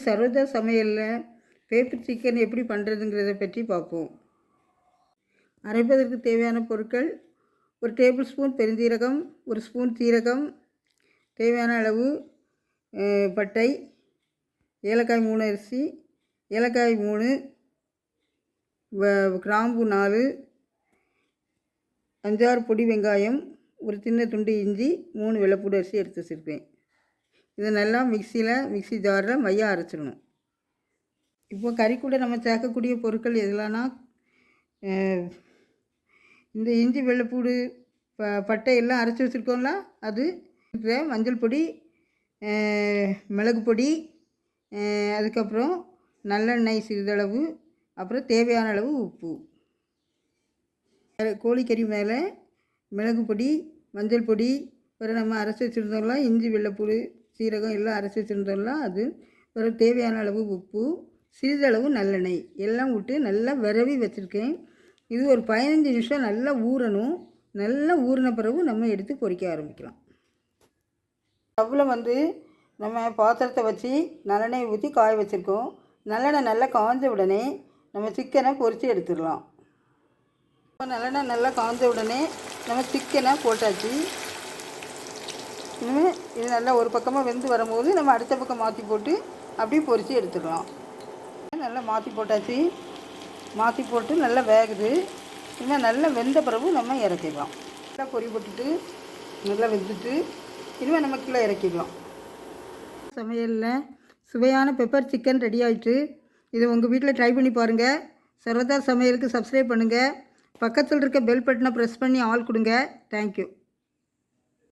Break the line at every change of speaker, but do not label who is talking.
சரோஜா சமையலில் paper chicken எப்படி பண்ணுறதுங்கிறத பற்றி பார்ப்போம். அரைப்பதற்கு தேவையான பொருட்கள்: ஒரு டேபிள் ஸ்பூன் பெருஞ்சீரகம், ஒரு ஸ்பூன் சீரகம், தேவையான அளவு பட்டை, ஏலக்காய் 3 அரிசி, ஏலக்காய் 3, கிராம்பு 4, 5-6 பொடி வெங்காயம், ஒரு சின்ன துண்டு இஞ்சி, 3 வெள்ளைப்பூடு அரிசி எடுத்து வச்சுருக்கேன். இதை நல்லா மிக்ஸி ஜாரில் மையாக அரைச்சிடணும். இப்போ கறி கூட நம்ம சேர்க்கக்கூடிய பொருட்கள் எதுலான்னா, இந்த இஞ்சி வெள்ளைப்பூடு பட்டை எல்லாம் அரைச்சி வச்சுருக்கோம்ல, அது மஞ்சள் பொடி, மிளகு பொடி, அதுக்கப்புறம் நல்லெண்ணெய் சிறிதளவு, அப்புறம் தேவையான அளவு உப்பு. கோழிக்கறி மேலே மிளகு பொடி, மஞ்சள் பொடி, அப்புறம் நம்ம அரைச்சி வச்சுருந்தோம்லாம் இஞ்சி வெள்ளைப்பூடு சீரகம் எல்லாம் அரைச்சி வச்சுருந்தோம்லாம் அது, அப்புறம் தேவையான அளவு உப்பு, சிறிதளவு நல்லெண்ணெய் எல்லாம் விட்டு நல்லா விரவி வச்சுருக்கேன். இது ஒரு 15 நிமிஷம் நல்லா ஊறணும். நல்லா ஊறின பிறகு நம்ம எடுத்து பொரிக்க ஆரம்பிக்கலாம். ஸ்டவ்வில் நம்ம பாத்திரத்தை வச்சு நல்லெண்ணெய் ஊற்றி காய வச்சுருக்கோம். நல்லெண்ணெய் நல்லா காஞ்ச உடனே நம்ம சிக்கனை பொரித்து எடுத்துடலாம். நல்லெண்ணெய் நல்லா காஞ்ச உடனே நம்ம சிக்கனை போட்டாச்சு. இது நல்லா ஒரு பக்கமாக வெந்து வரும்போது நம்ம அடுத்த பக்கம் மாற்றி போட்டு அப்படியே பொரித்து எடுத்துக்கலாம். நல்லா மாற்றி போட்டாச்சு. மாற்றி போட்டு நல்லா வேகுது. இன்னும் நல்லா வெந்த பிறகு நம்ம இறக்கிடலாம். நல்லா பொரி போட்டுட்டு நல்லா வெந்துட்டு இனிமேல் நம்ம கீழே இறக்கிடலாம். சமையலில் சுவையான பெப்பர் சிக்கன் ரெடி ஆகிட்டு. இதை உங்கள் வீட்டில் ட்ரை பண்ணி பாருங்கள். சரோஜா சமையலுக்கு சப்ஸ்கிரைப் பண்ணுங்கள். பக்கத்தில் இருக்க பெல் பட்டனை ப்ரெஸ் பண்ணி ஆல் கொடுங்க. தேங்க்யூ.